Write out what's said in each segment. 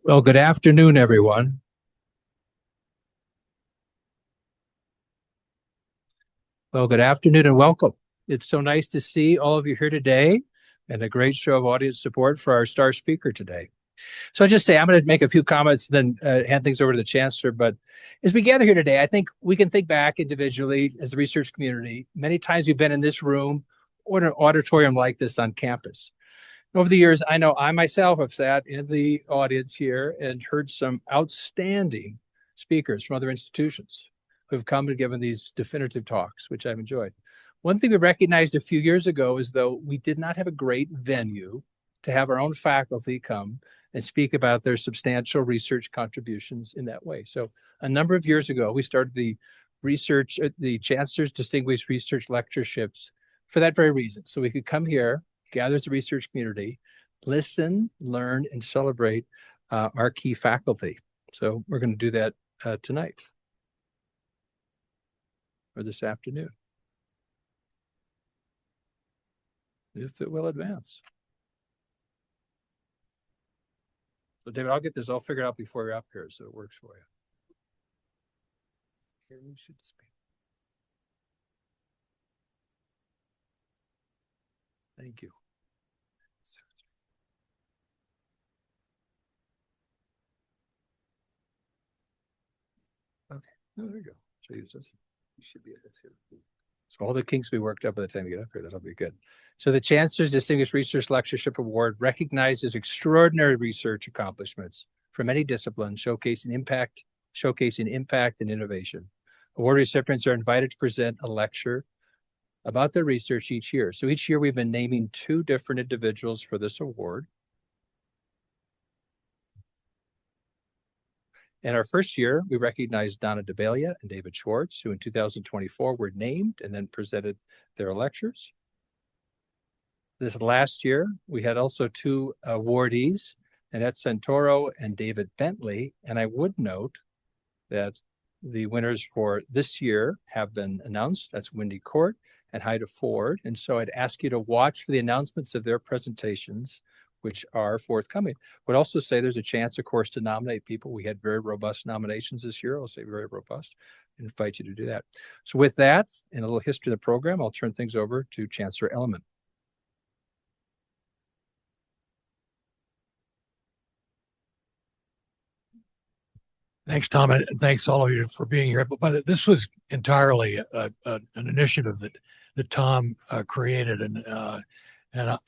Well, good afternoon, everyone. Well, good afternoon and welcome. It's so nice to see all of you here today and a great show of audience support for our star speaker today. So I'll just say, I'm going to make a few comments, then hand things over to the Chancellor. But as we gather here today, I think we can think back individually as the research community. Many times we've been in this room or in an auditorium like this on campus. Over the years, I know I myself have sat in the audience here and heard some outstanding speakers from other institutions who have come and given these definitive talks, which I've enjoyed. One thing we recognized a few years ago is though we did not have a great venue to have our own faculty come and speak about their substantial research contributions in that way. So a number of years ago, we started the Chancellor's Distinguished Research Lectureships for that very reason. So we could come here, gather as a research community, listen, learn, and celebrate our key faculty. So we're going to do that tonight or this afternoon, if it will advance. So David, I'll get this all figured out before you're up here so it works for you. Here we should speak. Thank you. Okay, oh, there you go. So use this. You should be able to. So all the kinks we worked up by the time you get up here, that'll be good. So the Chancellor's Distinguished Research Lectureship Award recognizes extraordinary research accomplishments from many disciplines, showcasing impact and innovation. Award recipients are invited to present a lecture about their research each year. So each year we've been naming 2 different individuals for this award. In our first year, we recognized Donna DeBelia and David Schwartz, who in 2024 were named and then presented their lectures. This last year, we had also 2 awardees, Annette Santoro and David Bentley. And I would note that the winners for this year have been announced. That's Wendy Court and Haida Ford. And so I'd ask you to watch for the announcements of their presentations, which are forthcoming. Would also say there's a chance, of course, to nominate people. We had very robust nominations this year. I'll say very robust. I invite you to do that. So with that and a little history of the program, I'll turn things over to Chancellor Elliman. Thanks, Tom, and thanks all of you for being here. But this was entirely an initiative that Tom created, and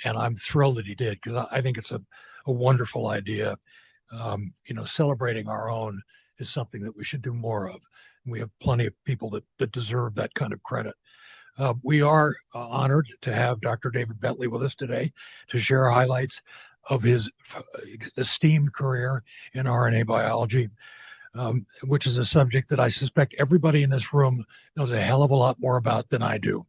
I'm thrilled that he did, because I think it's a wonderful idea. Celebrating our own is something that we should do more of. We have plenty of people that deserve that kind of credit. We are honored to have Dr. David Bentley with us today to share highlights of his esteemed career in RNA biology, which is a subject that I suspect everybody in this room knows a hell of a lot more about than I do.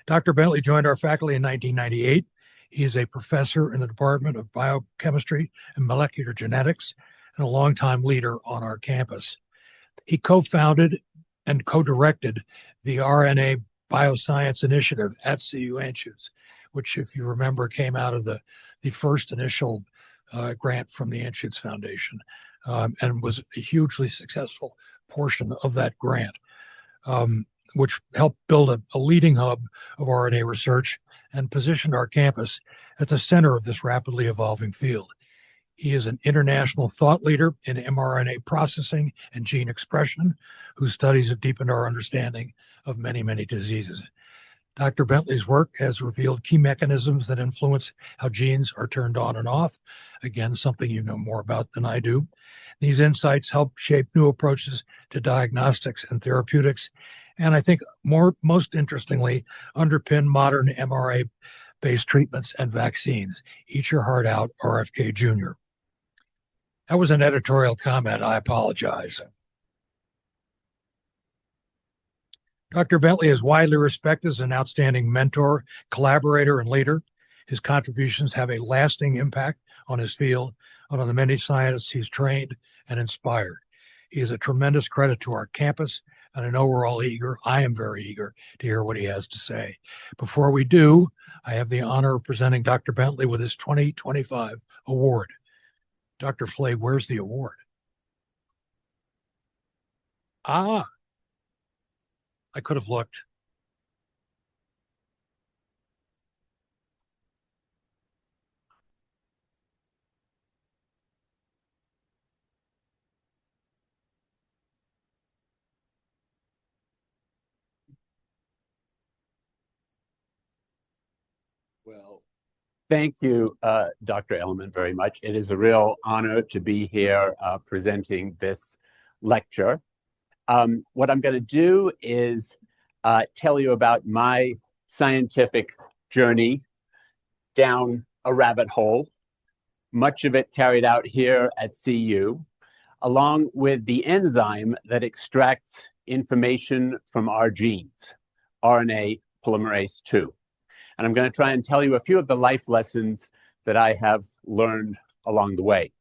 Dr. Bentley joined our faculty in 1998. He is a professor in the Department of Biochemistry and Molecular Genetics and a longtime leader on our campus. He co-founded and co-directed the RNA Bioscience Initiative at CU Anschutz, which, if you remember, came out of the first initial grant from the Anschutz Foundation, and was a hugely successful portion of that grant, which helped build a leading hub of RNA research and positioned our campus at the center of this rapidly evolving field. He is an international thought leader in mRNA processing and gene expression, whose studies have deepened our understanding of many, many diseases. Dr. Bentley's work has revealed key mechanisms that influence how genes are turned on and off. Again, something you know more about than I do. These insights help shape new approaches to diagnostics and therapeutics, and I think most interestingly, underpin modern mRNA-based treatments and vaccines. Eat your heart out, RFK Jr. That was an editorial comment. I apologize. Dr. Bentley is widely respected as an outstanding mentor, collaborator, and leader. His contributions have a lasting impact on his field and on the many scientists he's trained and inspired. He is a tremendous credit to our campus, and I know we're all eager. I am very eager to hear what he has to say. Before we do, I have the honor of presenting Dr. Bentley with his 2025 award. Dr. Flay, where's the award? Ah, I could have looked. Well, thank you, Dr. Elliman, very much. It is a real honor to be here presenting this lecture. What I'm going to do is tell you about my scientific journey down a rabbit hole, much of it carried out here at CU, along with the enzyme that extracts information from our genes, RNA polymerase II. And I'm going to try and tell you a few of the life lessons that I have learned along the way.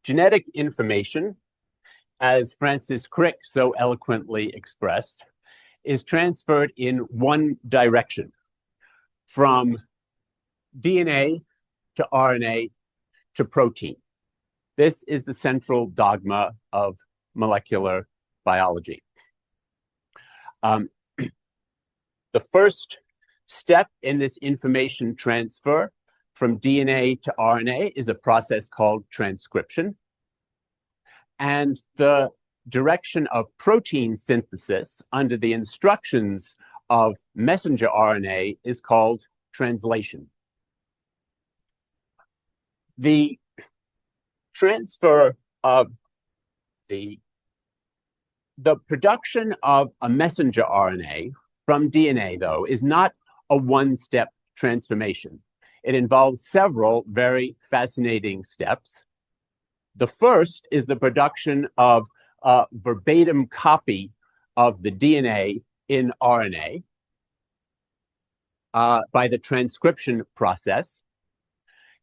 Genetic information, as Francis Crick so eloquently expressed, is transferred in one direction, from DNA to RNA to protein. This is the central dogma of molecular biology. The first step in this information transfer from DNA to RNA is a process called transcription. And the direction of protein synthesis under the instructions of messenger RNA is called translation. The transfer of the production of a messenger RNA from DNA, though, is not a one-step transformation. It involves several very fascinating steps. The first is the production of a verbatim copy of the DNA in RNA by the transcription process.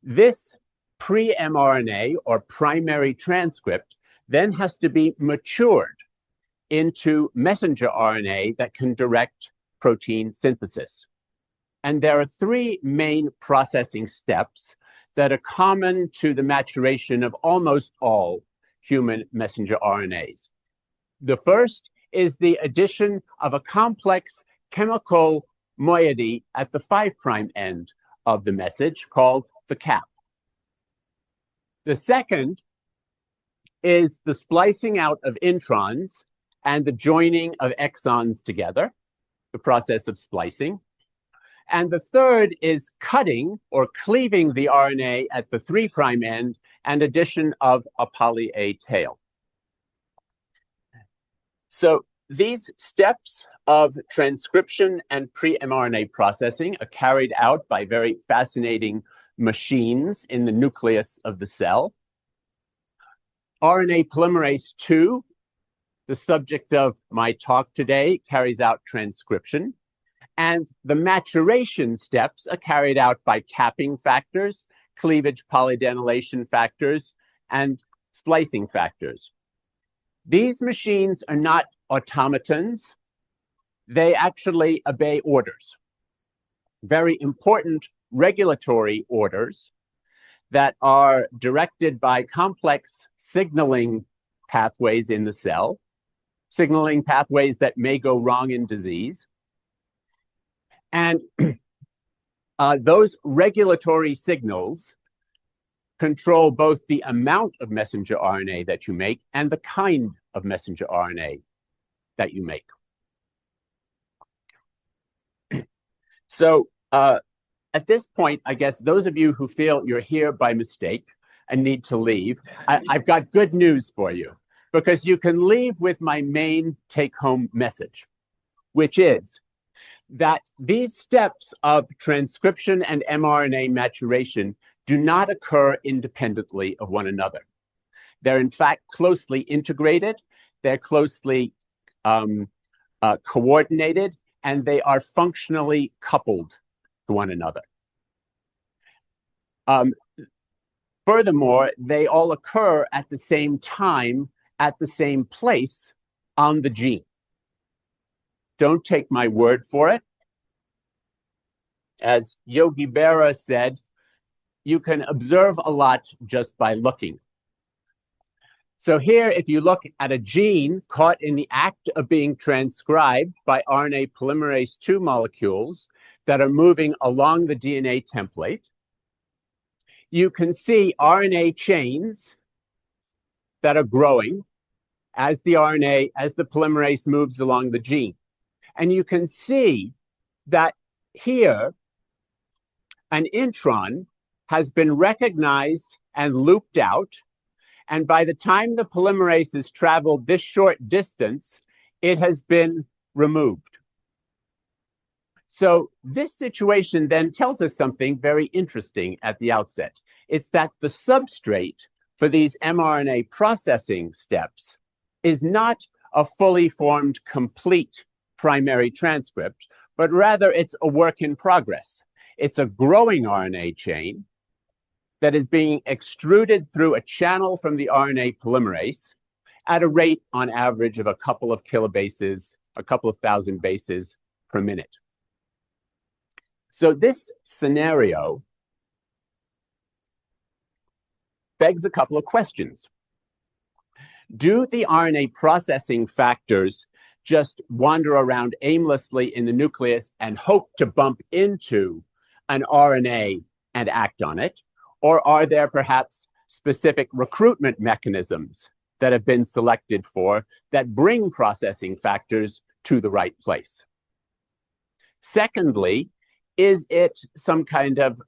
This pre-mRNA, or primary transcript, then has to be matured into messenger RNA that can direct protein synthesis. And there are three main processing steps that are common to the maturation of almost all human messenger RNAs. The first is the addition of a complex chemical moiety at the 5' end of the message called the cap. The second is the splicing out of introns and the joining of exons together, the process of splicing. And the third is cutting or cleaving the RNA at the 3' end and addition of a poly A tail. So these steps of transcription and pre-mRNA processing are carried out by very fascinating machines in the nucleus of the cell. RNA polymerase II, the subject of my talk today, carries out transcription. And the maturation steps are carried out by capping factors, cleavage polydenylation factors, and splicing factors. These machines are not automatons. They actually obey orders, very important regulatory orders that are directed by complex signaling pathways in the cell, signaling pathways that may go wrong in disease. And those regulatory signals control both the amount of messenger RNA that you make and the kind of messenger RNA that you make. So at this point, I guess those of you who feel you're here by mistake and need to leave, I've got good news for you, because you can leave with my main take-home message, which is that these steps of transcription and mRNA maturation do not occur independently of one another. They're in fact closely integrated, they're closely coordinated, and they are functionally coupled to one another. Furthermore, they all occur at the same time, at the same place on the gene. Don't take my word for it. As Yogi Berra said, you can observe a lot just by looking. So here, if you look at a gene caught in the act of being transcribed by RNA polymerase II molecules that are moving along the DNA template, you can see RNA chains that are growing as the polymerase moves along the gene. And you can see that here, an intron has been recognized and looped out. And by the time the polymerase has traveled this short distance, it has been removed. So this situation then tells us something very interesting at the outset. It's that the substrate for these mRNA processing steps is not a fully formed, complete primary transcript, but rather it's a work in progress. It's a growing RNA chain that is being extruded through a channel from the RNA polymerase at a rate on average of a couple of kilobases, a couple of thousand bases per minute. So this scenario begs a couple of questions. Do the RNA processing factors just wander around aimlessly in the nucleus and hope to bump into an RNA and act on it? Or are there perhaps specific recruitment mechanisms that have been selected for that bring processing factors to the right place? Secondly, is it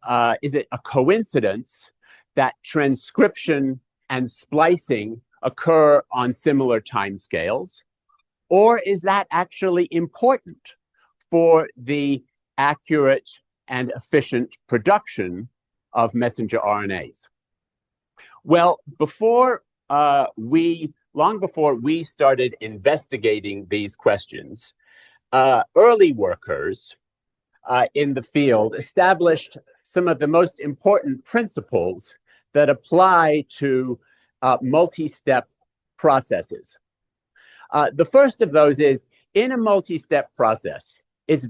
a coincidence that transcription and splicing occur on similar timescales? Or is that actually important for the accurate and efficient production of messenger RNAs? Well, long before we started investigating these questions, early workers in the field established some of the most important principles that apply to multi-step processes. The first of those is, in a multi-step process, it's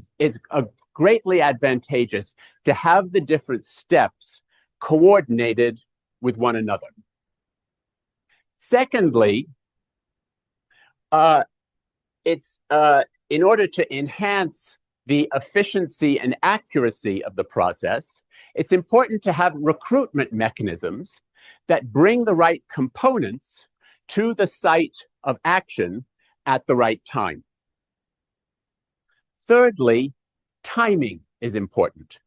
greatly advantageous to have the different steps coordinated with one another. Secondly, in order to enhance the efficiency and accuracy of the process, it's important to have recruitment mechanisms that bring the right components to the site of action at the right time. Thirdly, timing is important.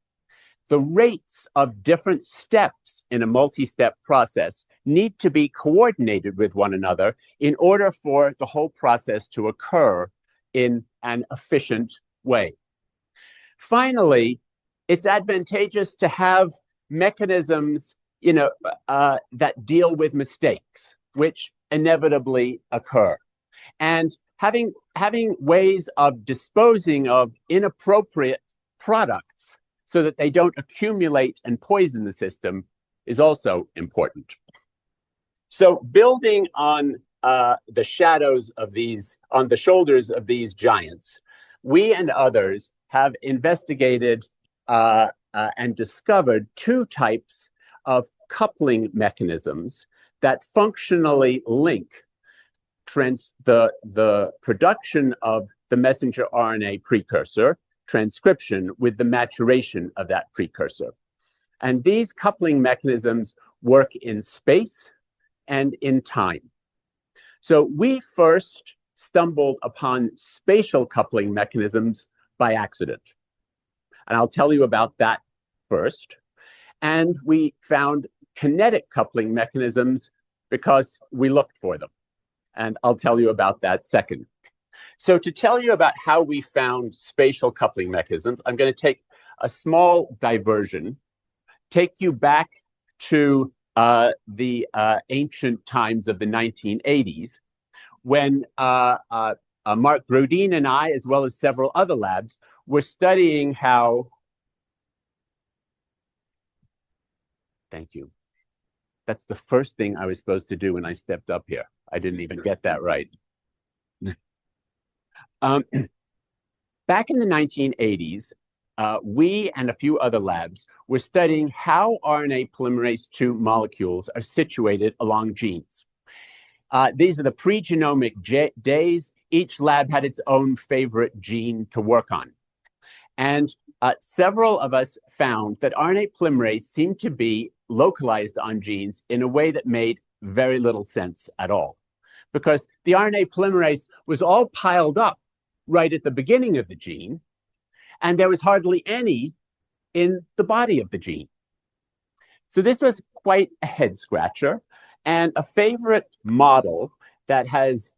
The rates of different steps in a multi-step process need to be coordinated with one another in order for the whole process to occur in an efficient way. Finally, it's advantageous to have mechanisms, that deal with mistakes, which inevitably occur. And having ways of disposing of inappropriate products so that they don't accumulate and poison the system is also important. So building on the shoulders of these giants, we and others have investigated and discovered two types of coupling mechanisms that functionally link the production of the messenger RNA precursor, transcription, with the maturation of that precursor. And these coupling mechanisms work in space and in time. So we first stumbled upon spatial coupling mechanisms by accident. And I'll tell you about that first. And we found kinetic coupling mechanisms because we looked for them. And I'll tell you about that second. So to tell you about how we found spatial coupling mechanisms, I'm going to take a small diversion, take you back to the ancient times of the 1980s, when Mark Grodin and I, as well as several other labs, were studying how... Thank you. That's the first thing I was supposed to do when I stepped up here. I didn't even get that right. Back in the 1980s, we and a few other labs were studying how RNA polymerase II molecules are situated along genes. These are the pre-genomic days. Each lab had its own favorite gene to work on. And several of us found that RNA polymerase seemed to be localized on genes in a way that made very little sense at all. Because the RNA polymerase was all piled up right at the beginning of the gene, and there was hardly any in the body of the gene. So this was quite a head scratcher, and a favorite model that has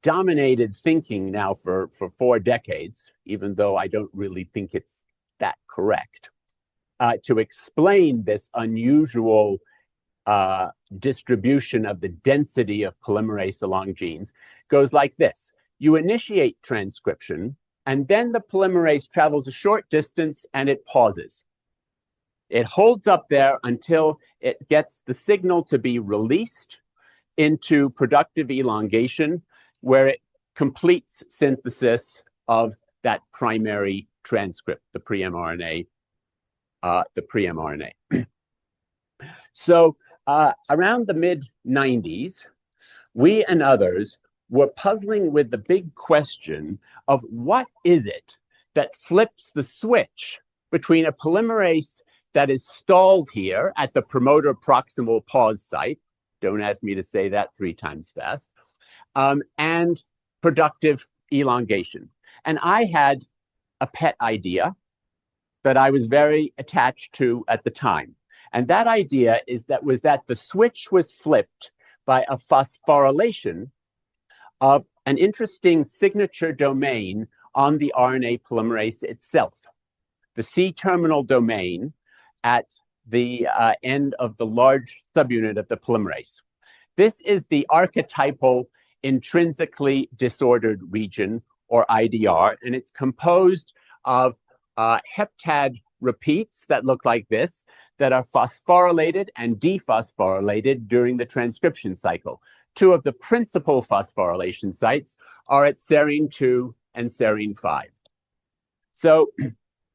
dominated thinking now for 4 decades, even though I don't really think it's that correct, to explain this unusual distribution of the density of polymerase along genes goes like this. You initiate transcription, and then the polymerase travels a short distance and it pauses. It holds up there until it gets the signal to be released into productive elongation, where it completes synthesis of that primary transcript, the pre-mRNA. So around the mid-90s, we and others were puzzling with the big question of what is it that flips the switch between a polymerase that is stalled here at the promoter proximal pause site, don't ask me to say that 3 times fast, and productive elongation. And I had a pet idea that I was very attached to at the time. And that idea was that the switch was flipped by a phosphorylation of an interesting signature domain on the RNA polymerase itself, the C-terminal domain at the end of the large subunit of the polymerase. This is the archetypal intrinsically disordered region, or IDR, and it's composed of heptad repeats that look like this, that are phosphorylated and dephosphorylated during the transcription cycle. 2 of the principal phosphorylation sites are at serine 2 and serine 5. So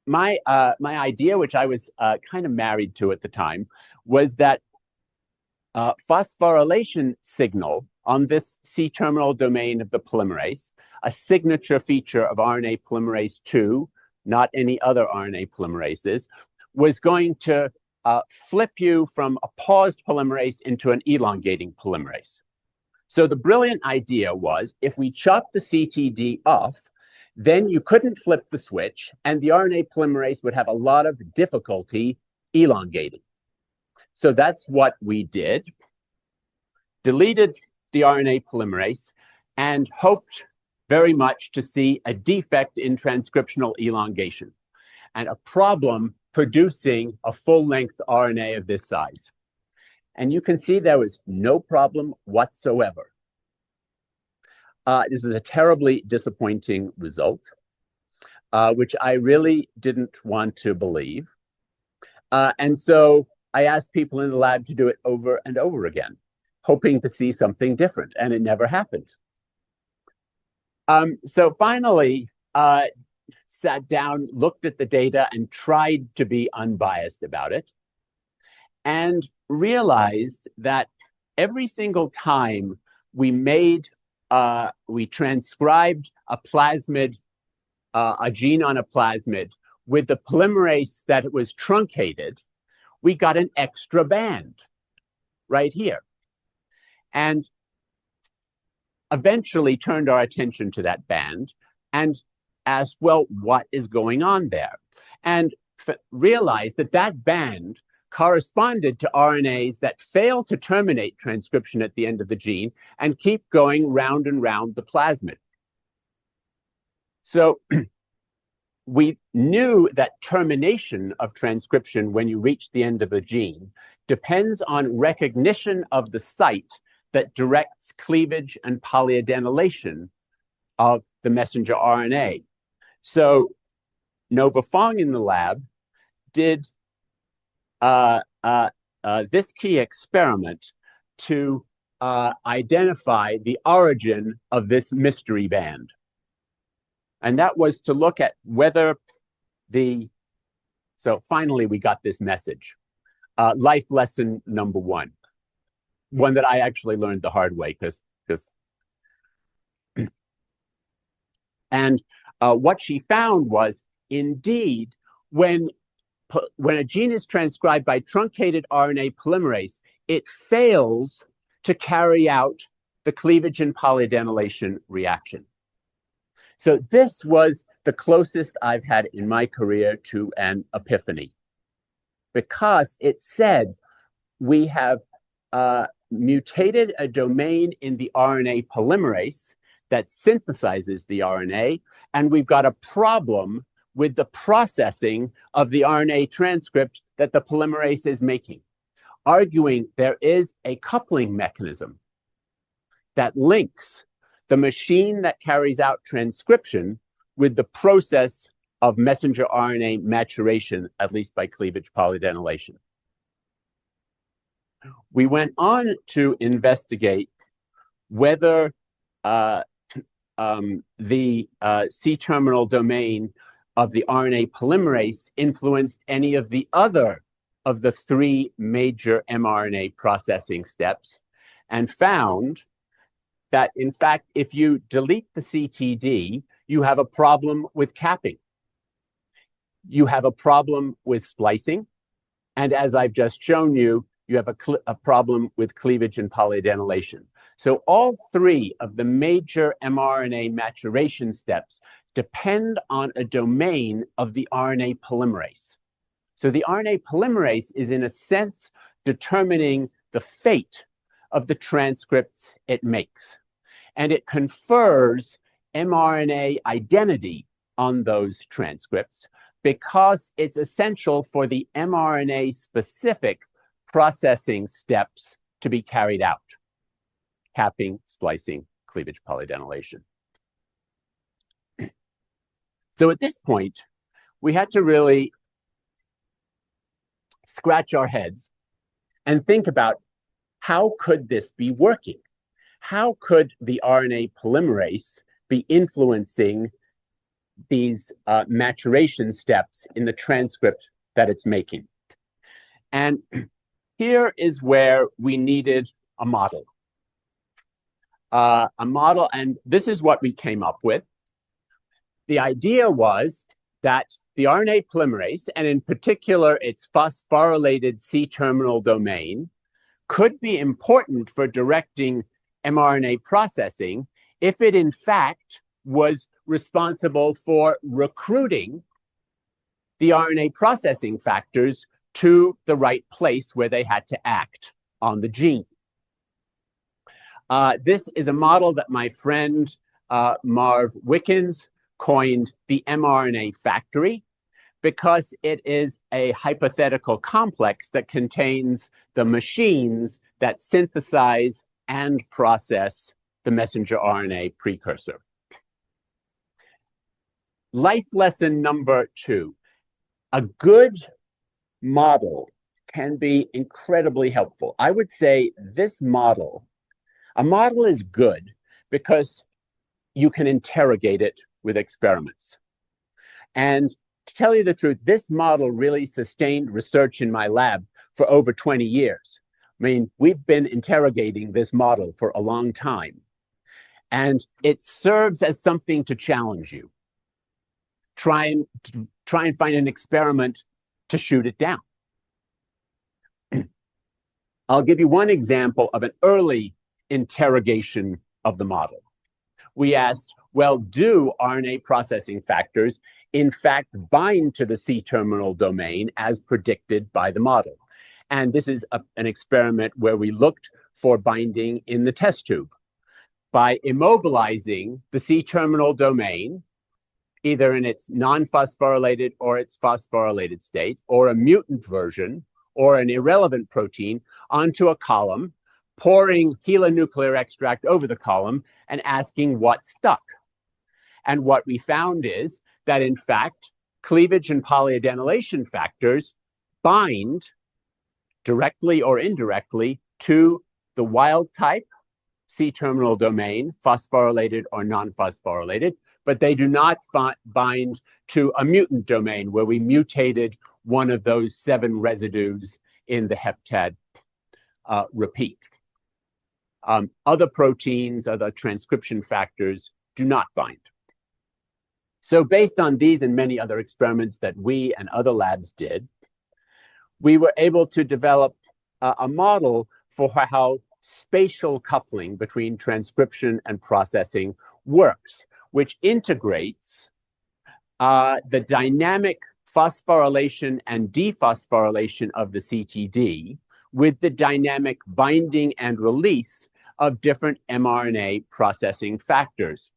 my idea, which I was kind of married to at the time, was that phosphorylation signal on this C-terminal domain of the polymerase, a signature feature of RNA polymerase II, not any other RNA polymerases, was going to flip you from a paused polymerase into an elongating polymerase. So the brilliant idea was, if we chop the CTD off, then you couldn't flip the switch, and the RNA polymerase would have a lot of difficulty elongating. So that's what we did. Deleted the RNA polymerase and hoped very much to see a defect in transcriptional elongation and a problem producing a full-length RNA of this size. And you can see there was no problem whatsoever. This was a terribly disappointing result, which I really didn't want to believe. And so I asked people in the lab to do it over and over again, hoping to see something different, and it never happened. So finally, sat down, looked at the data, and tried to be unbiased about it, and realized that every single time we transcribed a plasmid, a gene on a plasmid with the polymerase that was truncated, we got an extra band right here. And eventually turned our attention to that band and asked, well, what is going on there? And realized that that band corresponded to RNAs that fail to terminate transcription at the end of the gene and keep going round and round the plasmid. So we knew that termination of transcription when you reach the end of a gene depends on recognition of the site that directs cleavage and polyadenylation of the messenger RNA. So Nova Fong in the lab did this key experiment to identify the origin of this mystery band. And that was to look at whether the So finally, we got this message. Life lesson number one that I actually learned the hard way and what she found was, indeed, when a gene is transcribed by truncated RNA polymerase, it fails to carry out the cleavage and polyadenylation reaction. So this was the closest I've had in my career to an epiphany, because it said we have mutated a domain in the RNA polymerase that synthesizes the RNA, and we've got a problem with the processing of the RNA transcript that the polymerase is making, arguing there is a coupling mechanism that links the machine that carries out transcription with the process of messenger RNA maturation, at least by cleavage polyadenylation. We went on to investigate whether the C-terminal domain of the RNA polymerase influenced any of the other of the three major mRNA processing steps, and found that, in fact, if you delete the CTD, you have a problem with capping. You have a problem with splicing. And as I've just shown you, you have a problem with cleavage and polyadenylation. So all three of the major mRNA maturation steps depend on a domain of the RNA polymerase. So the RNA polymerase is, in a sense, determining the fate of the transcripts it makes. And it confers mRNA identity on those transcripts because it's essential for the mRNA-specific processing steps to be carried out: capping, splicing, cleavage, polyadenylation. So at this point, we had to really scratch our heads and think about, how could this be working? How could the RNA polymerase be influencing these maturation steps in the transcript that it's making? And here is where we needed a model. And this is what we came up with. The idea was that the RNA polymerase, and in particular its phosphorylated C-terminal domain, could be important for directing mRNA processing if it, in fact, was responsible for recruiting the RNA processing factors to the right place where they had to act on the gene. This is a model that my friend Marv Wickens coined the mRNA factory, because it is a hypothetical complex that contains the machines that synthesize and process the messenger RNA precursor. Life lesson number 2. A good model can be incredibly helpful. I would say this model, a model is good because you can interrogate it with experiments. And to tell you the truth, this model really sustained research in my lab for over 20 years. I mean, we've been interrogating this model for a long time, and it serves as something to challenge you. Try and find an experiment to shoot it down. I'll give you one example of an early interrogation of the model. We asked, well, do RNA processing factors in fact bind to the C-terminal domain as predicted by the model? And this is an experiment where we looked for binding in the test tube. By immobilizing the C-terminal domain, either in its non-phosphorylated or its phosphorylated state, or a mutant version, or an irrelevant protein, onto a column, pouring helinuclear extract over the column and asking what stuck. And what we found is that, in fact, cleavage and polyadenylation factors bind directly or indirectly to the wild type C-terminal domain, phosphorylated or non-phosphorylated, but they do not bind to a mutant domain where we mutated one of those 7 residues in the heptad repeat. Other proteins, other transcription factors do not bind. So based on these and many other experiments that we and other labs did, we were able to develop a model for how spatial coupling between transcription and processing works, which integrates the dynamic phosphorylation and dephosphorylation of the CTD with the dynamic binding and release of different mRNA processing factors.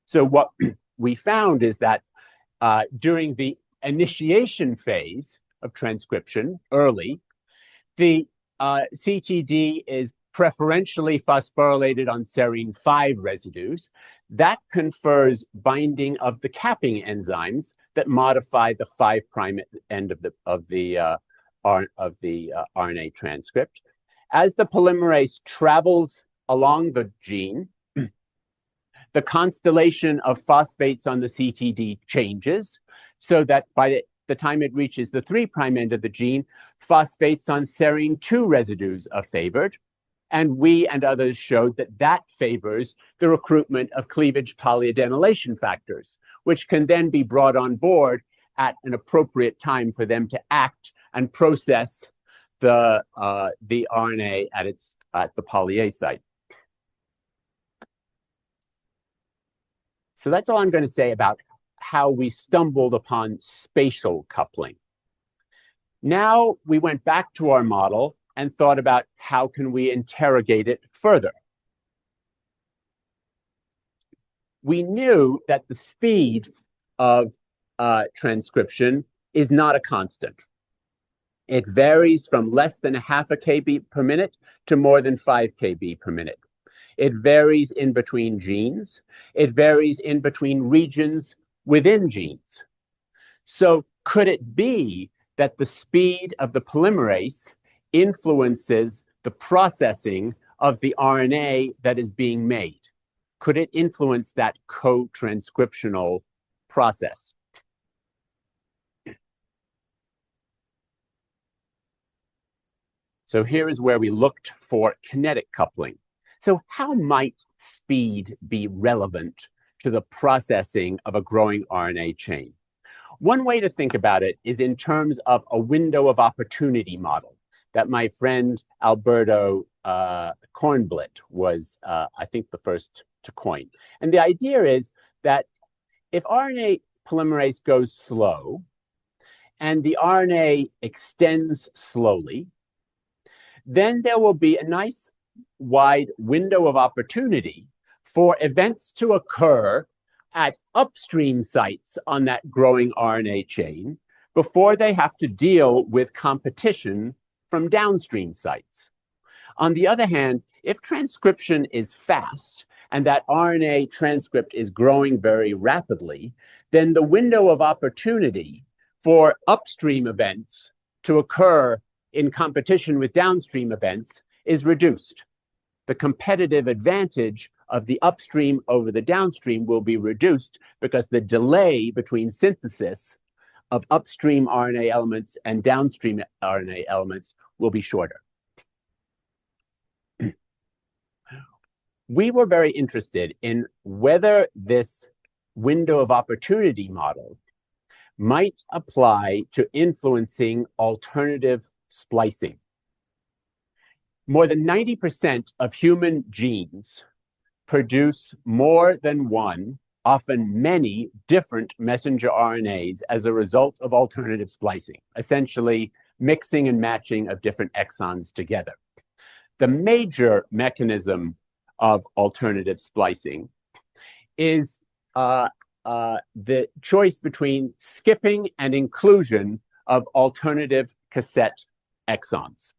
So what we found is that during the initiation phase of transcription, early, the CTD is preferentially phosphorylated on serine 5 residues. That confers binding of the capping enzymes that modify the 5' end of the RNA transcript. As the polymerase travels along the gene, the constellation of phosphates on the CTD changes so that by the time it reaches the 3' end of the gene, phosphates on serine 2 residues are favored. And we and others showed that that favors the recruitment of cleavage polyadenylation factors, which can then be brought on board at an appropriate time for them to act and process the RNA at the poly-A site. So that's all I'm going to say about how we stumbled upon spatial coupling. Now we went back to our model and thought about how can we interrogate it further. We knew that the speed of transcription is not a constant. It varies from less than 0.5 kb per minute to more than 5 kb per minute. It varies in between genes. It varies in between regions within genes. So could it be that the speed of the polymerase influences the processing of the RNA that is being made? Could it influence that co-transcriptional process? So here is where we looked for kinetic coupling. So how might speed be relevant to the processing of a growing RNA chain? One way to think about it is in terms of a window of opportunity model that my friend Alberto Kornblit was, I think, the first to coin. And the idea is that if RNA polymerase goes slow and the RNA extends slowly, then there will be a nice wide window of opportunity for events to occur at upstream sites on that growing RNA chain before they have to deal with competition from downstream sites. On the other hand, if transcription is fast and that RNA transcript is growing very rapidly, then the window of opportunity for upstream events to occur in competition with downstream events is reduced. The competitive advantage of the upstream over the downstream will be reduced because the delay between synthesis of upstream RNA elements and downstream RNA elements will be shorter. We were very interested in whether this window of opportunity model might apply to influencing alternative splicing. More than 90% of human genes produce more than one, often many different messenger RNAs as a result of alternative splicing, essentially mixing and matching of different exons together. The major mechanism of alternative splicing is the choice between skipping and inclusion of alternative cassette exons.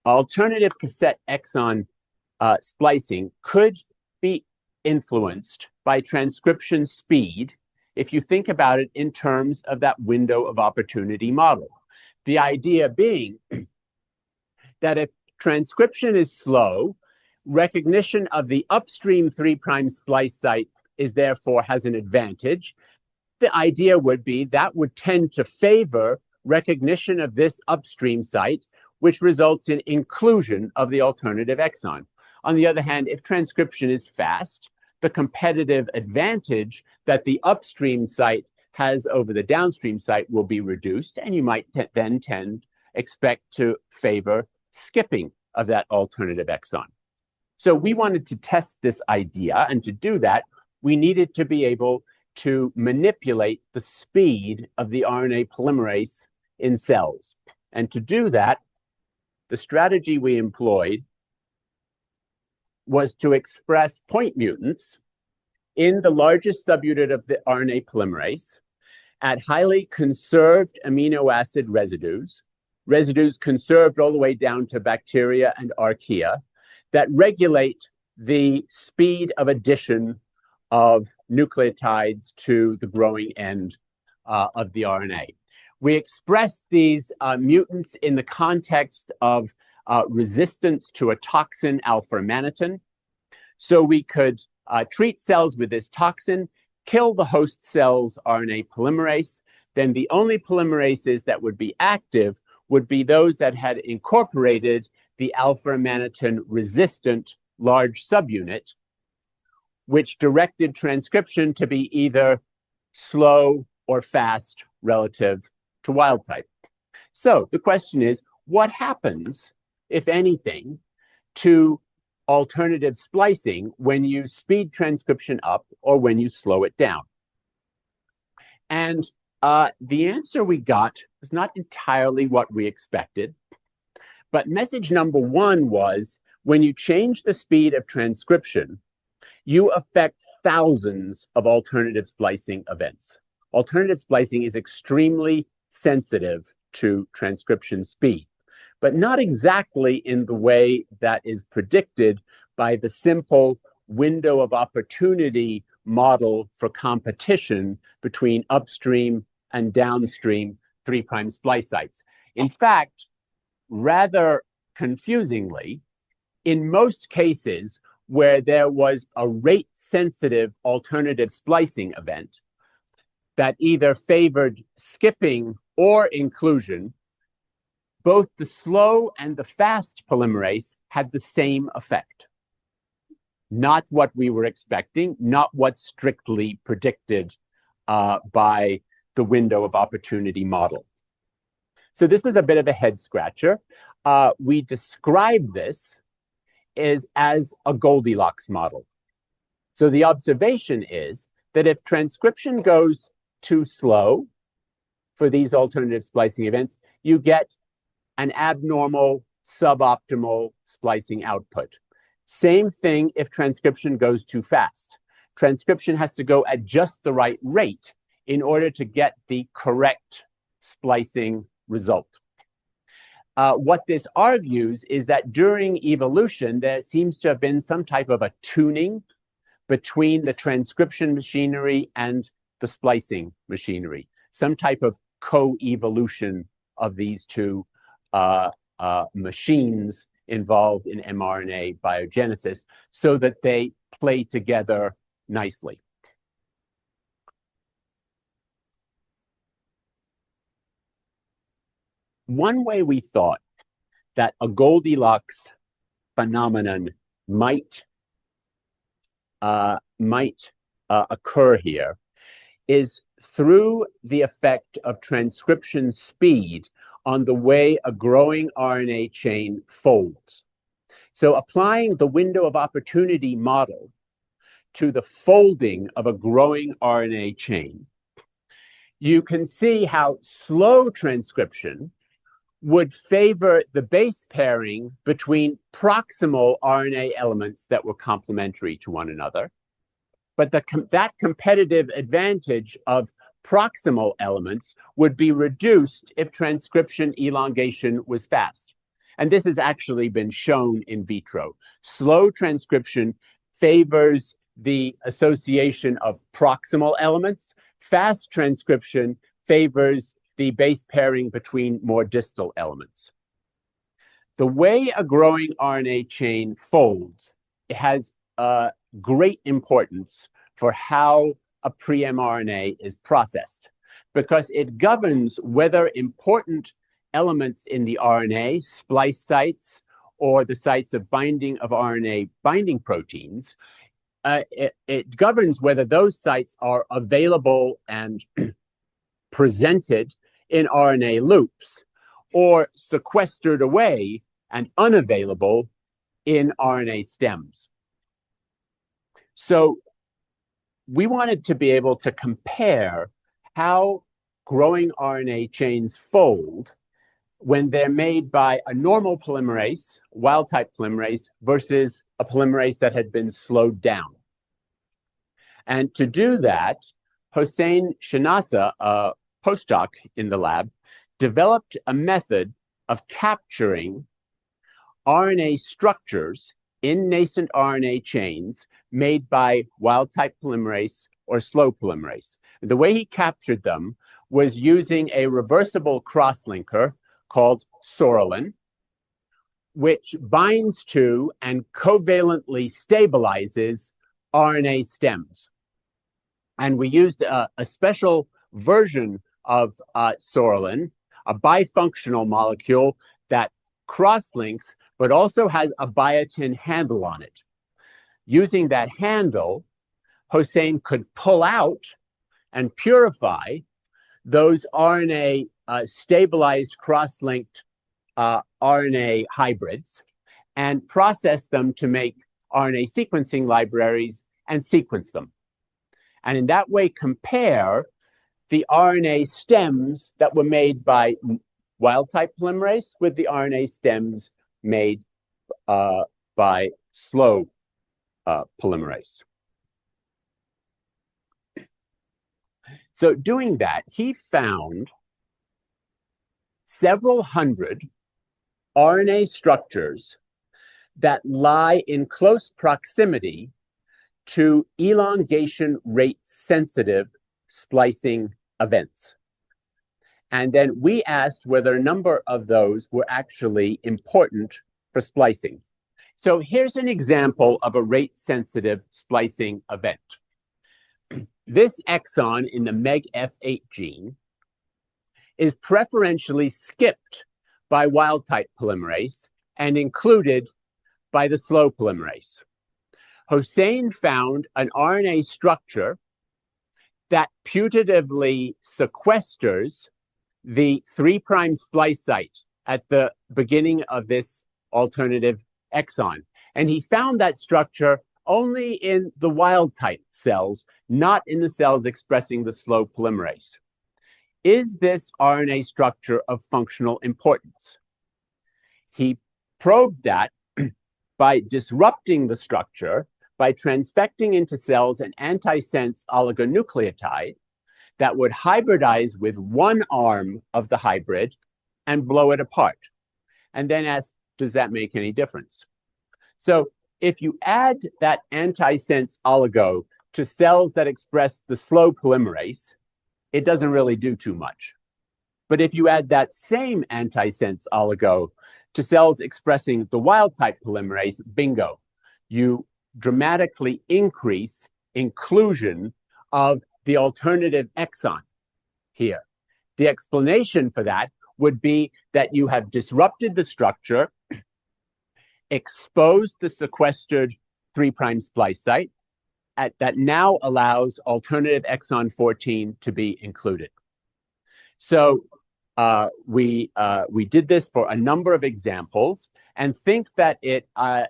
Alternative cassette exon splicing could be influenced by transcription speed if you think about it in terms of that window of opportunity model. The idea being that if transcription is slow, recognition of the upstream 3' splice site is therefore has an advantage. the idea would be that would tend to favor recognition of this upstream site, which results in inclusion of the alternative exon. On the other hand, if transcription is fast, the competitive advantage that the upstream site has over the downstream site will be reduced, and you might then expect to favor skipping of that alternative exon. So we wanted to test this idea, and to do that, we needed to be able to manipulate the speed of the RNA polymerase in cells. And to do that, the strategy we employed was to express point mutants in the largest subunit of the RNA polymerase at highly conserved amino acid residues, residues conserved all the way down to bacteria and archaea, that regulate the speed of addition of nucleotides to the growing end of the RNA. We expressed these mutants in the context of resistance to a toxin, alpha-mannitine. So we could treat cells with this toxin, kill the host cell's RNA polymerase. Then the only polymerases that would be active would be those that had incorporated the alpha-mannitine resistant large subunit, which directed transcription to be either slow or fast relative to wild type. So the question is, what happens, if anything, to alternative splicing when you speed transcription up or when you slow it down? And the answer we got was not entirely what we expected. But message number one was, when you change the speed of transcription, you affect thousands of alternative splicing events. Alternative splicing is extremely sensitive to transcription speed, but not exactly in the way that is predicted by the simple window of opportunity model for competition between upstream and downstream 3' splice sites. In fact, rather confusingly, in most cases where there was a rate-sensitive alternative splicing event that either favored skipping or inclusion, both the slow and the fast polymerase had the same effect. Not what we were expecting, not what's strictly predicted by the window of opportunity model. So this was a bit of a head scratcher. We described this as a Goldilocks model. So the observation is that if transcription goes too slow for these alternative splicing events, you get an abnormal, suboptimal splicing output. Same thing if transcription goes too fast. Transcription has to go at just the right rate in order to get the correct splicing result. What this argues is that during evolution, there seems to have been some type of a tuning between the transcription machinery and the splicing machinery, some type of co-evolution of these two machines involved in mRNA biogenesis so that they play together nicely. One way we thought that a Goldilocks phenomenon might occur here is through the effect of transcription speed on the way a growing RNA chain folds. So applying the window of opportunity model to the folding of a growing RNA chain, you can see how slow transcription would favor the base pairing between proximal RNA elements that were complementary to one another. But that competitive advantage of proximal elements would be reduced if transcription elongation was fast. And this has actually been shown in vitro. Slow transcription favors the association of proximal elements. Fast transcription favors the base pairing between more distal elements. The way a growing RNA chain folds, it has great importance for how a pre-mRNA is processed, because it governs whether important elements in the RNA, splice sites, or the sites of binding of RNA binding proteins, it governs whether those sites are available and presented in RNA loops or sequestered away and unavailable in RNA stems. So we wanted to be able to compare how growing RNA chains fold when they're made by a normal polymerase, wild-type polymerase, versus a polymerase that had been slowed down. And to do that, Hossein Shinasa, a postdoc in the lab, developed a method of capturing RNA structures in nascent RNA chains made by wild-type polymerase or slow polymerase. The way he captured them was using a reversible crosslinker called psoralen, which binds to and covalently stabilizes RNA stems. And we used a special version of psoralen, a bifunctional molecule that crosslinks, but also has a biotin handle on it. Using that handle, Hossein could pull out and purify those RNA stabilized cross-linked RNA hybrids and process them to make RNA sequencing libraries and sequence them. And in that way, compare the RNA stems that were made by wild-type polymerase with the RNA stems made by slow polymerase. So doing that, he found several hundred RNA structures that lie in close proximity to elongation rate sensitive splicing events. And then we asked whether a number of those were actually important for splicing. So here's an example of a rate sensitive splicing event. This exon in the MEGF8 gene is preferentially skipped by wild-type polymerase and included by the slow polymerase. Hossein found an RNA structure that putatively sequesters the 3' splice site at the beginning of this alternative exon. And he found that structure only in the wild-type cells, not in the cells expressing the slow polymerase. Is this RNA structure of functional importance? He probed that by disrupting the structure by transfecting into cells an antisense oligonucleotide that would hybridize with one arm of the hybrid and blow it apart. And then ask, does that make any difference? So if you add that antisense oligo to cells that express the slow polymerase, it doesn't really do too much. But if you add that same antisense oligo to cells expressing the wild-type polymerase, bingo, you dramatically increase inclusion of the alternative exon here. The explanation for that would be that you have disrupted the structure, exposed the sequestered 3' splice site that now allows alternative exon 14 to be included. So we did this for a number of examples and think that it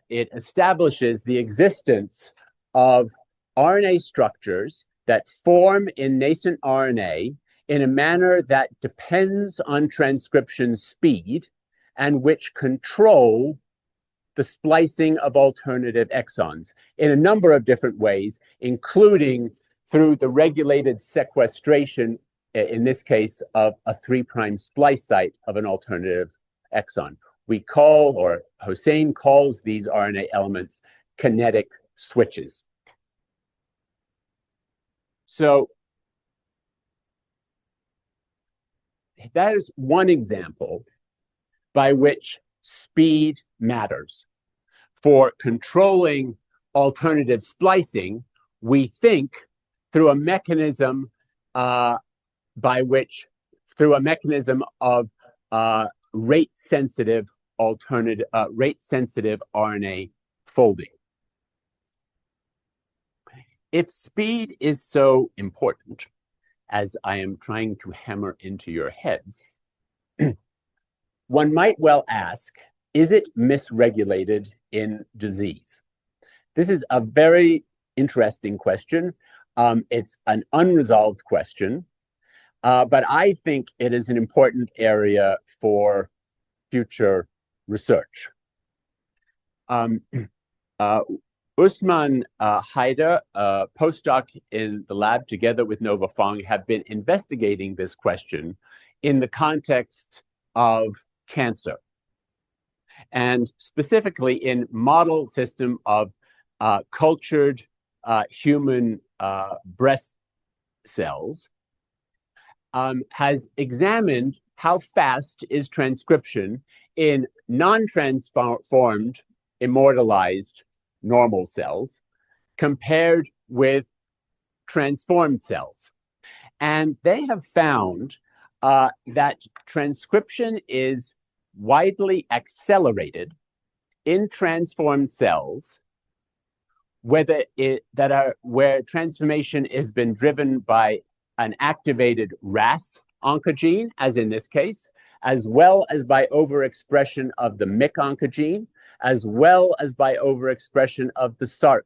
establishes the existence of RNA structures that form in nascent RNA in a manner that depends on transcription speed and which control the splicing of alternative exons in a number of different ways, including through the regulated sequestration, in this case, of a 3' splice site of an alternative exon. We call, or Hossein calls, these RNA elements kinetic switches. So that is one example by which speed matters. For controlling alternative splicing, we think through a mechanism of rate-sensitive RNA folding. If speed is so important, as I am trying to hammer into your heads, one might well ask, is it misregulated in disease? This is a very interesting question. It's an unresolved question, but I think it is an important area for future research. Usman Haider, a postdoc in the lab together with Nova Fong, have been investigating this question in the context of cancer, and specifically in model system of cultured human breast cells, has examined how fast is transcription in non-transformed, immortalized normal cells compared with transformed cells. And they have found that transcription is widely accelerated in transformed cells, where transformation has been driven by an activated RAS oncogene, as in this case, as well as by overexpression of the MYC oncogene, as well as by overexpression of the SRC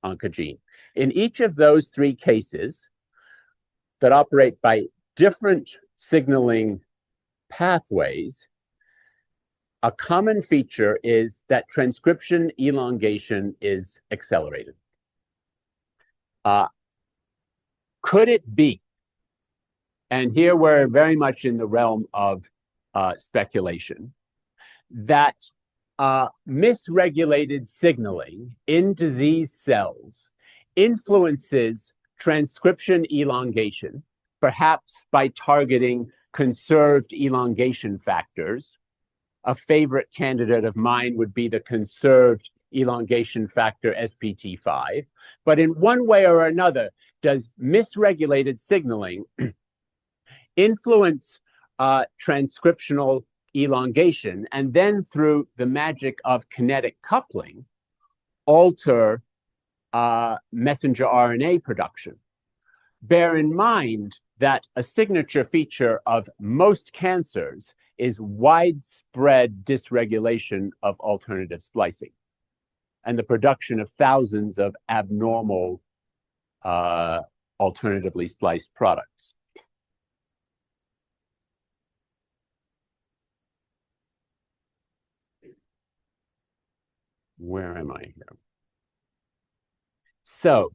oncogene. In each of those three cases that operate by different signaling pathways, a common feature is that transcription elongation is accelerated. Could it be, and here we're very much in the realm of speculation, that misregulated signaling in diseased cells influences transcription elongation, perhaps by targeting conserved elongation factors? A favorite candidate of mine would be the conserved elongation factor SPT5. But in one way or another, does misregulated signaling influence transcriptional elongation, and then through the magic of kinetic coupling, alter messenger RNA production? Bear in mind that a signature feature of most cancers is widespread dysregulation of alternative splicing and the production of thousands of abnormal alternatively spliced products. Where am I here? So,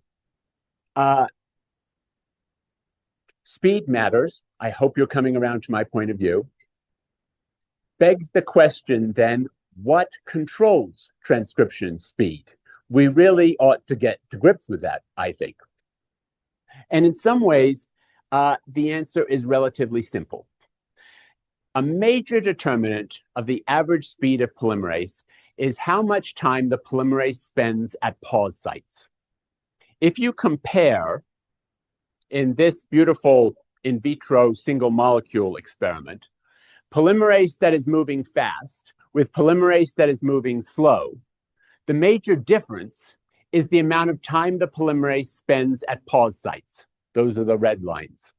speed matters. I hope you're coming around to my point of view. Begs the question then, what controls transcription speed? We really ought to get to grips with that, I think. And in some ways, the answer is relatively simple. A major determinant of the average speed of polymerase is how much time the polymerase spends at pause sites. If you compare in this beautiful in vitro single molecule experiment, polymerase that is moving fast with polymerase that is moving slow, the major difference is the amount of time the polymerase spends at pause sites. Those are the red lines.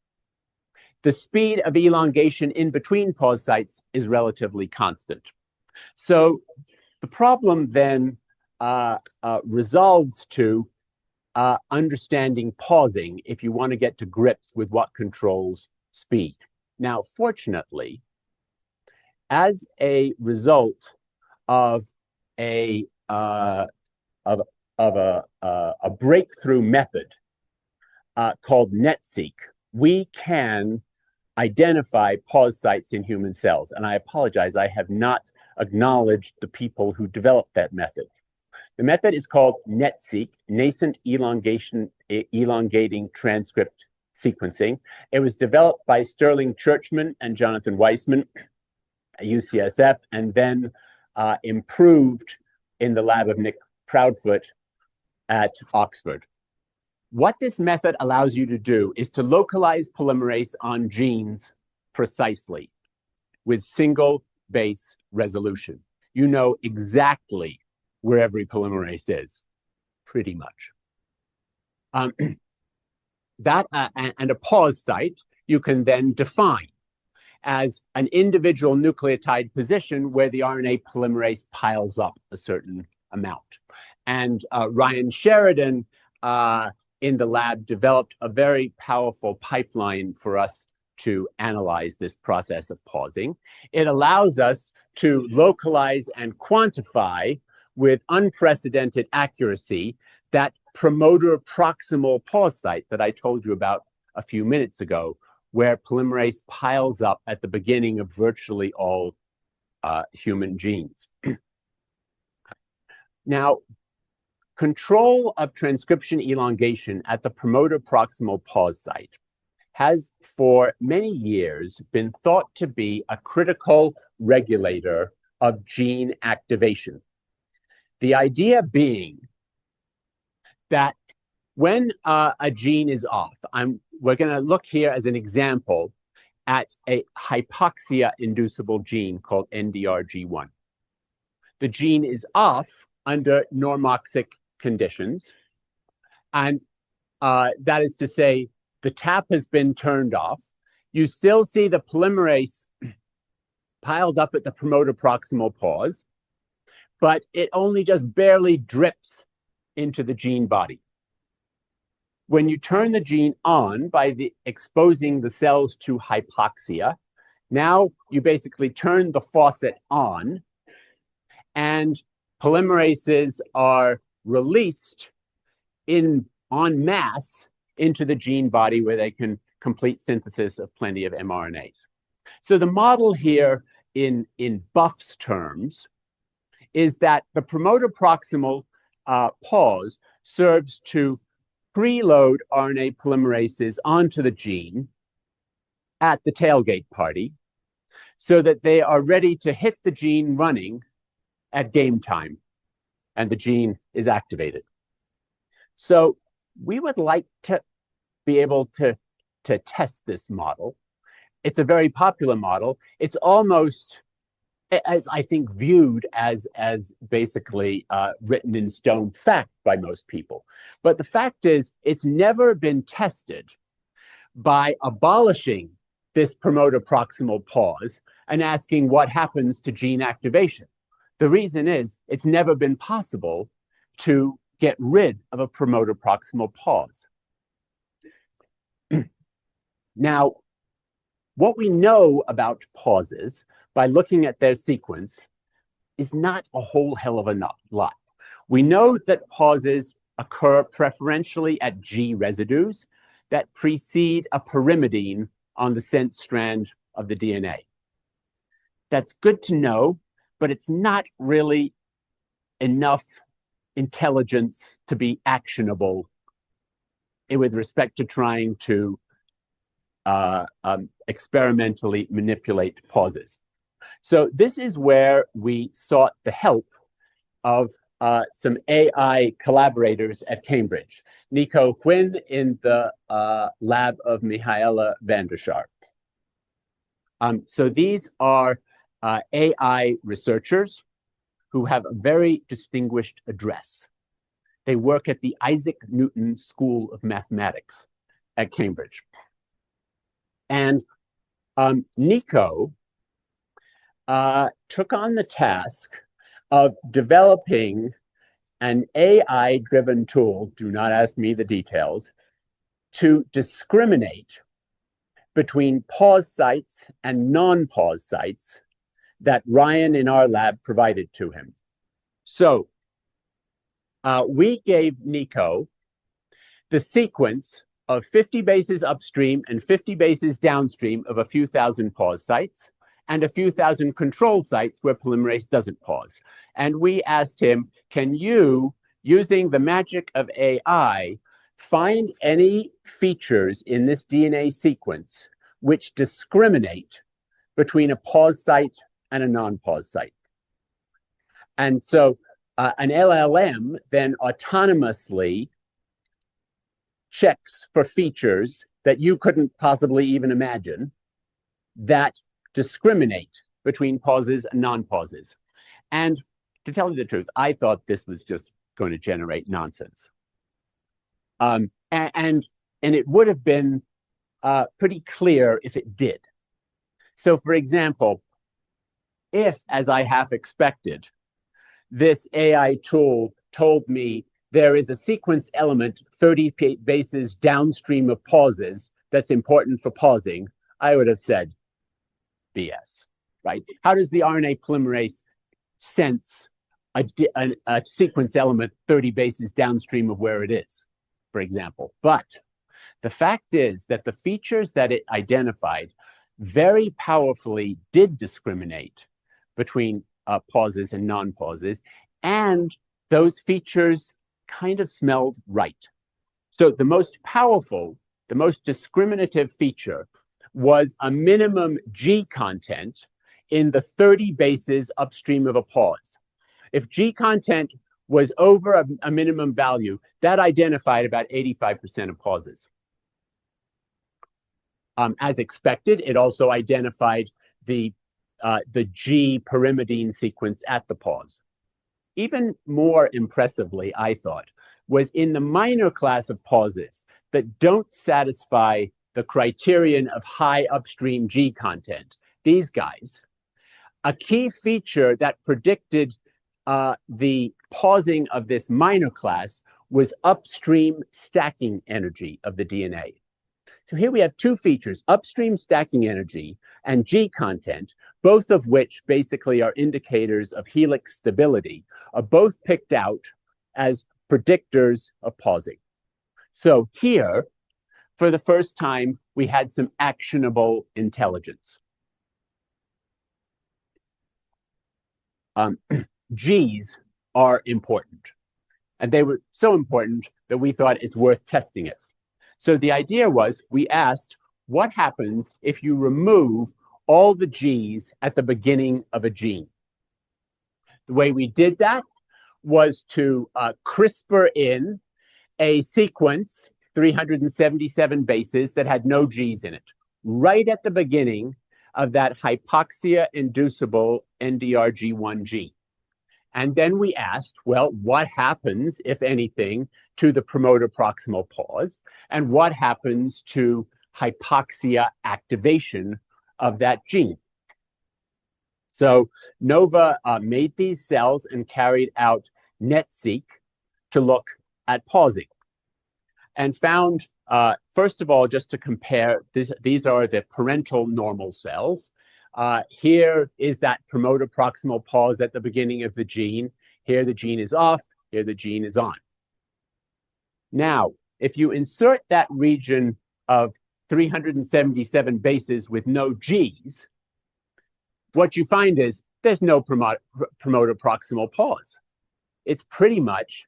The speed of elongation in between pause sites is relatively constant. So the problem then resolves to understanding pausing if you want to get to grips with what controls speed. Now, fortunately, as a result of a breakthrough method called NetSeq, we can identify pause sites in human cells. And I apologize, I have not acknowledged the people who developed that method. The method is called NetSeq, Nascent Elongating Transcript Sequencing. It was developed by Sterling Churchman and Jonathan Weissman at UCSF, and then improved in the lab of Nick Proudfoot at Oxford. What this method allows you to do is to localize polymerase on genes precisely with single base resolution. You know exactly where every polymerase is, pretty much. And a pause site you can then define as an individual nucleotide position where the RNA polymerase piles up a certain amount. And Ryan Sheridan in the lab developed a very powerful pipeline for us to analyze this process of pausing. It allows us to localize and quantify with unprecedented accuracy that promoter proximal pause site that I told you about a few minutes ago, where polymerase piles up at the beginning of virtually all human genes. Now, control of transcription elongation at the promoter proximal pause site has for many years been thought to be a critical regulator of gene activation. The idea being that when a gene is off, we're going to look here as an example at a hypoxia-inducible gene called NDRG1. The gene is off under normoxic conditions, and that is to say, the tap has been turned off. You still see the polymerase piled up at the promoter proximal pause, but it only just barely drips into the gene body. When you turn the gene on by exposing the cells to hypoxia, now you basically turn the faucet on, and polymerases are released en masse into the gene body where they can complete synthesis of plenty of mRNAs. So the model here in Buff's terms is that the promoter proximal pause serves to preload RNA polymerases onto the gene at the tailgate party so that they are ready to hit the gene running at game time and the gene is activated. So we would like to be able to test this model. It's a very popular model. It's almost, as I think, viewed as basically written in stone fact by most people. But the fact is, it's never been tested by abolishing this promoter proximal pause and asking what happens to gene activation. The reason is, it's never been possible to get rid of a promoter proximal pause. Now, what we know about pauses by looking at their sequence is not a whole hell of a lot. We know that pauses occur preferentially at G residues that precede a pyrimidine on the sense strand of the DNA. That's good to know, but it's not really enough intelligence to be actionable with respect to trying to experimentally manipulate pauses. So this is where we sought the help of some AI collaborators at Cambridge. Nico Huynh in the lab of Mihaela van der Schaar. So these are AI researchers who have a very distinguished address. They work at the Isaac Newton School of Mathematics at Cambridge. And Nico took on the task of developing an AI-driven tool, do not ask me the details, to discriminate between pause sites and non-pause sites that Ryan in our lab provided to him. So we gave Nico the sequence of 50 bases upstream and 50 bases downstream of a few thousand pause sites and a few thousand control sites where polymerase doesn't pause. And we asked him, can you, using the magic of AI, find any features in this DNA sequence which discriminate between a pause site and a non-pause site? And so an LLM then autonomously checks for features that you couldn't possibly even imagine that discriminate between pauses and non-pauses. And to tell you the truth, I thought this was just going to generate nonsense. And it would have been pretty clear if it did. So, for example, if, as I half expected, this AI tool told me there is a sequence element 30 bases downstream of pauses that's important for pausing, I would have said BS, right? How does the RNA polymerase sense a sequence element 30 bases downstream of where it is, for example? But the fact is that the features that it identified very powerfully did discriminate between pauses and non-pauses, and those features kind of smelled right. So the most powerful, the most discriminative feature was a minimum G content in the 30 bases upstream of a pause. If G content was over a minimum value, that identified about 85% of pauses. As expected, it also identified the G pyrimidine sequence at the pause. Even more impressively, I thought, was in the minor class of pauses that don't satisfy the criterion of high upstream G content, these guys, a key feature that predicted the pausing of this minor class was upstream stacking energy of the DNA. So here we have two features, upstream stacking energy and G content, both of which basically are indicators of helix stability, are both picked out as predictors of pausing. So here, for the first time, we had some actionable intelligence. G's are important, and they were so important that we thought it's worth testing it. So the idea was, we asked, what happens if you remove all the G's at the beginning of a gene? The way we did that was to CRISPR in a sequence, 377 bases, that had no G's in it, right at the beginning of that hypoxia-inducible NDRG1 gene. And then we asked, well, what happens, if anything, to the promoter proximal pause? And what happens to hypoxia activation of that gene? So Nova made these cells and carried out NetSeq to look at pausing, and found, first of all, just to compare, these are the parental normal cells. Here is that promoter proximal pause at the beginning of the gene. Here the gene is off, here the gene is on. Now, if you insert that region of 377 bases with no G's, what you find is there's no promoter proximal pause. It's pretty much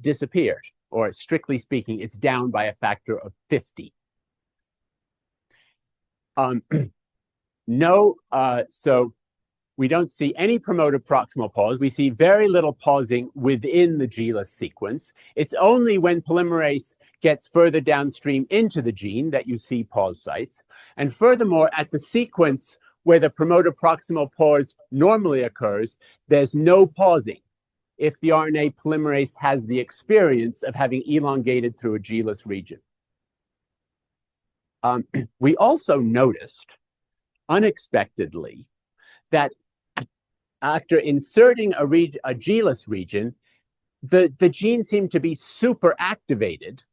disappeared, or strictly speaking, it's down by a factor of 50. So we don't see any promoter proximal pause. We see very little pausing within the G-less sequence. It's only when polymerase gets further downstream into the gene that you see pause sites. And furthermore, at the sequence where the promoter proximal pause normally occurs, there's no pausing if the RNA polymerase has the experience of having elongated through a G-less region. We also noticed, unexpectedly, that after inserting a G-less region, the gene seemed to be super activated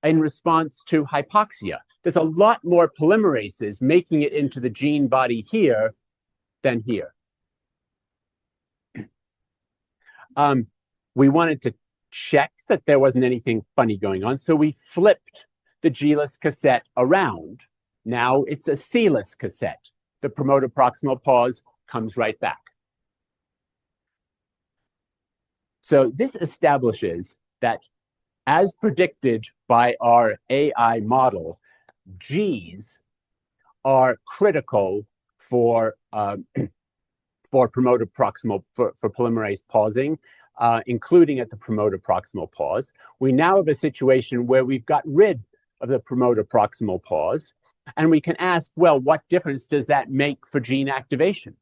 in response to hypoxia. There's a lot more polymerases making it into the gene body here than here. We wanted to check that there wasn't anything funny going on, so we flipped the G-less cassette around. Now it's a C-less cassette. The promoter proximal pause comes right back. So this establishes that, as predicted by our AI model, G's are critical for for polymerase pausing, including at the promoter proximal pause. We now have a situation where we've got rid of the promoter proximal pause, and we can ask, well, what difference does that make for gene activation?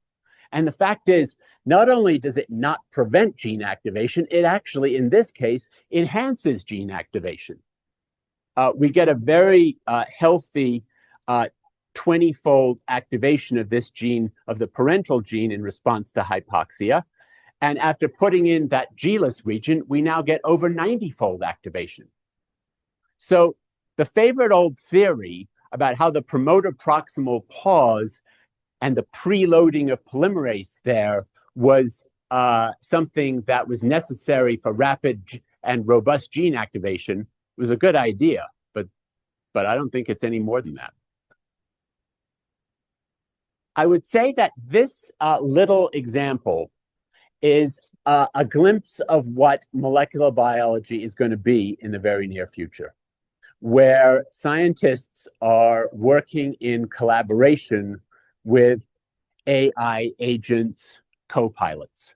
And the fact is, not only does it not prevent gene activation, it actually, in this case, enhances gene activation. We get a very healthy 20-fold activation of this gene, of the parental gene, in response to hypoxia. And after putting in that G-less region, we now get over 90-fold activation. So the favorite old theory about how the promoter proximal pause and the preloading of polymerase there was something that was necessary for rapid and robust gene activation was a good idea, but I don't think it's any more than that. I would say that this little example is a glimpse of what molecular biology is going to be in the very near future, where scientists are working in collaboration with AI agents, co-pilots,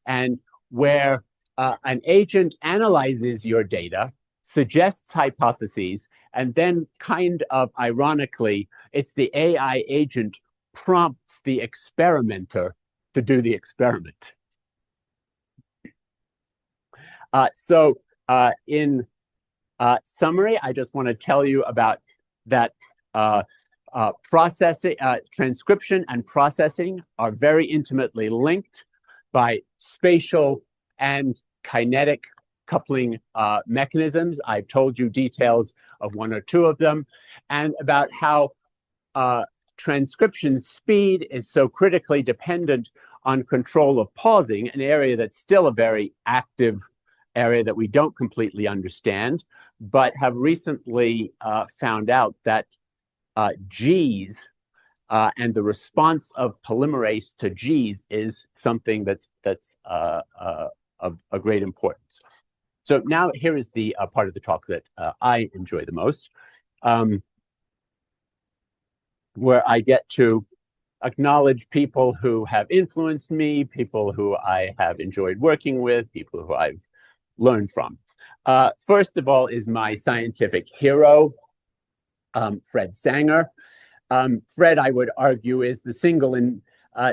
and where an agent analyzes your data, suggests hypotheses, and then kind of ironically, it's the AI agent prompts the experimenter to do the experiment. In summary, I just want to tell you about that transcription and processing are very intimately linked by spatial and kinetic coupling mechanisms. I've told you details of one or two of them, and about how transcription speed is so critically dependent on control of pausing, an area that's still a very active area that we don't completely understand, but have recently found out that Gs and the response of polymerase to Gs is something that's of a great importance. So now here is the part of the talk that I enjoy the most, where I get to acknowledge people who have influenced me, people who I have enjoyed working with, people who I've learned from. First of all is my scientific hero, Fred Sanger. Fred, I would argue, is the single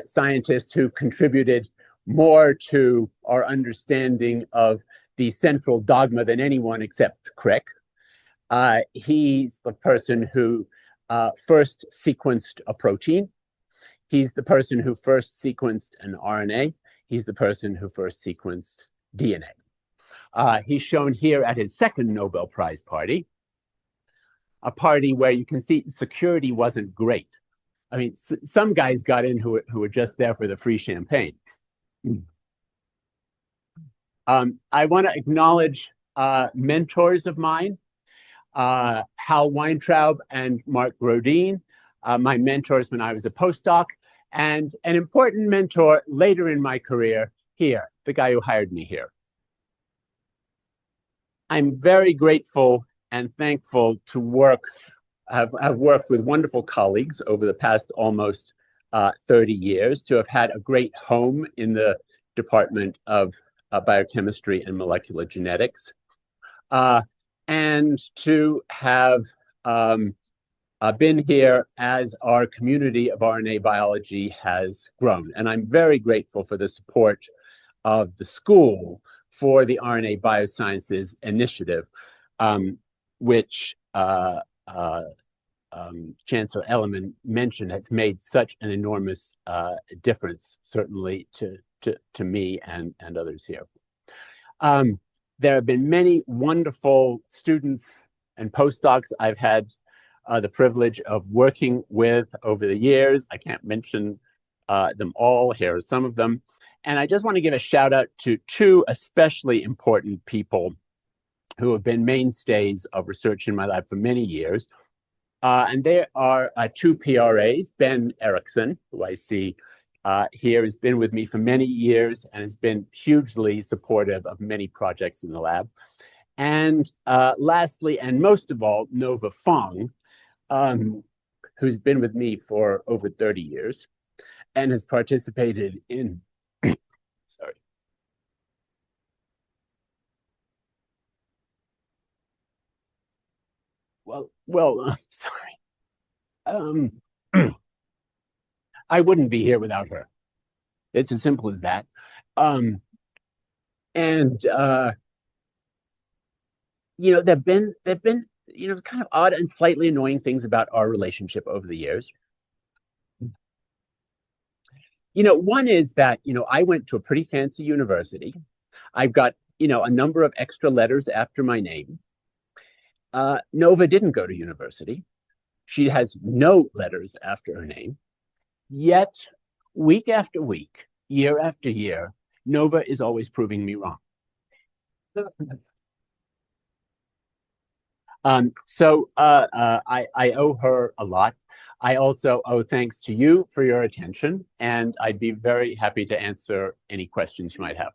scientist who contributed more to our understanding of the central dogma than anyone except Crick. He's the person who first sequenced a protein. He's the person who first sequenced an RNA. He's the person who first sequenced DNA. He's shown here at his second Nobel Prize party, a party where you can see security wasn't great. I mean, some guys got in who were just there for the free champagne. I want to acknowledge mentors of mine, Hal Weintraub and Mark Grodin, my mentors when I was a postdoc, and an important mentor later in my career here, the guy who hired me here. I'm very grateful and thankful to have worked with wonderful colleagues over the past almost 30 years, to have had a great home in the Department of Biochemistry and Molecular Genetics, and to have been here as our community of RNA biology has grown. And I'm very grateful for the support of the school for the RNA Biosciences Initiative, which Chancellor Ellerman mentioned has made such an enormous difference, certainly to me and others here. There have been many wonderful students and postdocs I've had the privilege of working with over the years. I can't mention them all. Here are some of them. And I just want to give a shout out to two especially important people who have been mainstays of research in my lab for many years. And they are two PRAs, Ben Erickson, who I see here, has been with me for many years and has been hugely supportive of many projects in the lab. And lastly, and most of all, Nova Fong, who's been with me for over 30 years. and has participated in, sorry. Sorry. I wouldn't be here without her. It's as simple as that. And there've been kind of odd and slightly annoying things about our relationship over the years. One is that I went to a pretty fancy university. I've got a number of extra letters after my name. Nova didn't go to university. She has no letters after her name. Yet, week after week, year after year, Nova is always proving me wrong. So I owe her a lot. I also owe thanks to you for your attention, and I'd be very happy to answer any questions you might have.